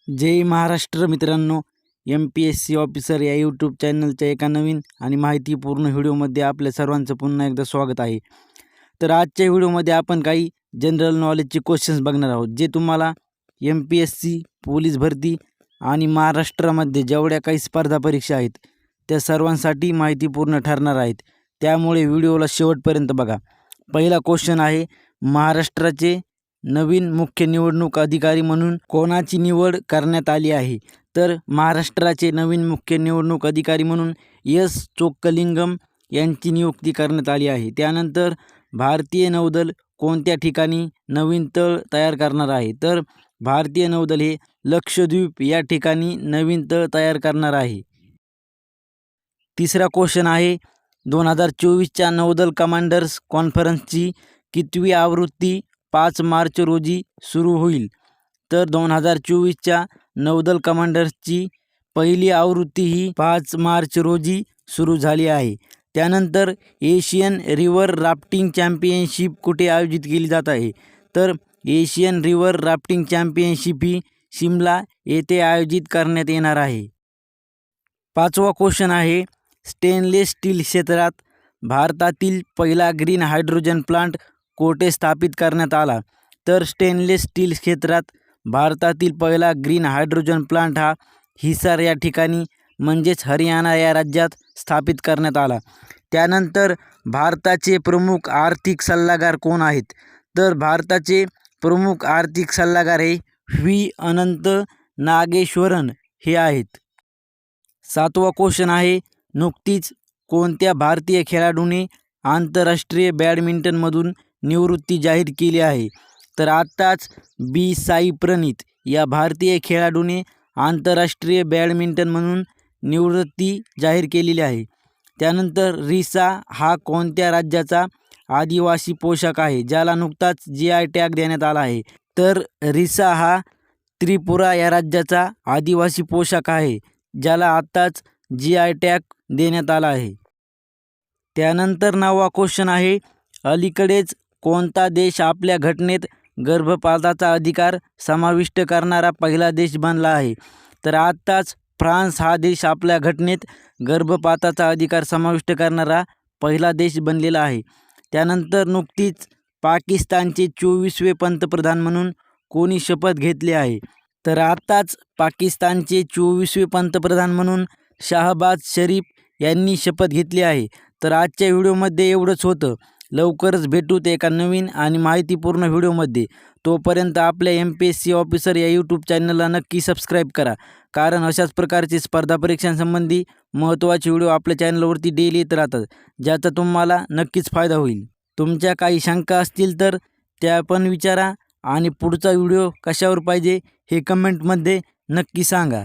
जय महाराष्ट्र मित्रांनो, MPSC officer या YouTube चॅनलच्या एका नवीन आणि माहितीपूर्ण व्हिडिओमध्ये आपल्या सर्वांचं पुन्हा एकदा स्वागत आहे. तर आजच्या व्हिडिओमध्ये आपण काही जनरल नॉलेजचे क्वेश्चन्स बघणार आहोत, जे तुम्हाला MPSC, पोलीस भरती आणि महाराष्ट्रामध्ये जेवढ्या काही स्पर्धा परीक्षा आहेत त्या सर्वांसाठी माहितीपूर्ण ठरणार आहेत. त्यामुळे व्हिडिओला शेवटपर्यंत बघा. पहिला क्वेश्चन आहे, महाराष्ट्राचे नवीन मुख्य निवडणूक अधिकारी म्हणून कोणाची निवड करण्यात आली आहे? तर महाराष्ट्राचे नवीन मुख्य निवडणूक अधिकारी म्हणून एस चोक्कलिंगम यांची नियुक्ती करण्यात आली आहे. त्यानंतर भारतीय नौदल कोणत्या ठिकाणी नवीन तळ तयार करणार आहे? तर भारतीय नौदल हे लक्षद्वीप या ठिकाणी नवीन तळ तयार करणार आहे. तिसरा क्वेश्चन आहे, 2024च्या नौदल कमांडर्स कॉन्फरन्सची कितवी आवृत्ती 5 मार्च रोजी सुरू होईल? तर 2024च्या नौदल कमांडर्सची पहिली आवृत्ती ही 5 मार्च रोजी सुरू झाली आहे. त्यानंतर एशियन रिव्हर राफ्टिंग चॅम्पियनशिप कुठे आयोजित केली जात आहे? तर एशियन रिव्हर राफ्टिंग चॅम्पियनशिप ही शिमला येथे आयोजित करण्यात येणार आहे. पाचवा क्वेश्चन आहे, स्टेनलेस स्टील क्षेत्रात भारतातील पहिला ग्रीन हायड्रोजन प्लांट कोठे स्थापित करण्यात आला? तर स्टेनलेस स्टील क्षेत्रात भारतातील पहिला ग्रीन हायड्रोजन प्लांट हा हिसार या ठिकाणी म्हणजेच हरियाणा या राज्यात स्थापित करण्यात आला. त्यानंतर भारताचे प्रमुख आर्थिक सल्लागार कोण आहेत? तर भारताचे प्रमुख आर्थिक सल्लागार हे व्ही अनंत नागेश्वरन हे आहेत. सातवा क्वेश्चन आहे, नुकतीच कोणत्या भारतीय खेळाडूने आंतरराष्ट्रीय बॅडमिंटनमधून निवृत्ती जाहीर केली आहे? तर आत्ताच बी साई प्रणीत या भारतीय खेळाडूने आंतरराष्ट्रीय बॅडमिंटनमधून निवृत्ती जाहीर केलेली आहे. त्यानंतर रिसा हा कोणत्या राज्याचा आदिवासी पोशाख आहे, ज्याला नुकताच GI टॅग देण्यात आला आहे? तर रिसा हा त्रिपुरा या राज्याचा आदिवासी पोशाख आहे, ज्याला आत्ताच GI टॅग देण्यात आला आहे. त्यानंतर 9वा क्वेश्चन आहे, अलीकडेच कोणता देश आपल्या घटनेत गर्भपाताचा अधिकार समाविष्ट करणारा पहिला देश बनला आहे? तर आत्ताच फ्रान्स हा देश आपल्या घटनेत गर्भपाताचा अधिकार समाविष्ट करणारा पहिला देश बनलेला आहे. त्यानंतर नुकतीच पाकिस्तानचे 24वे पंतप्रधान म्हणून कोणी शपथ घेतली आहे? तर आत्ताच पाकिस्तानचे 24वे पंतप्रधान म्हणून शाहबाज शरीफ यांनी शपथ घेतली आहे. तर आजच्या व्हिडिओमध्ये एवढंच होतं. लवकरच भेटूत एका नवीन आणि माहितीपूर्ण व्हिडिओमध्ये. तोपर्यंत आपल्या MPSC ऑफिसर या यूट्यूब चॅनलला नक्की सबस्क्राईब करा, कारण अशाच प्रकारचे स्पर्धा परीक्षांसंबंधी महत्त्वाचे व्हिडिओ आपल्या चॅनलवरती डेली येत राहतात, ज्याचा तुम्हाला नक्कीच फायदा होईल. तुमच्या काही शंका असतील तर त्या पण विचारा आणि पुढचा व्हिडिओ कशावर पाहिजे हे कमेंटमध्ये नक्की सांगा.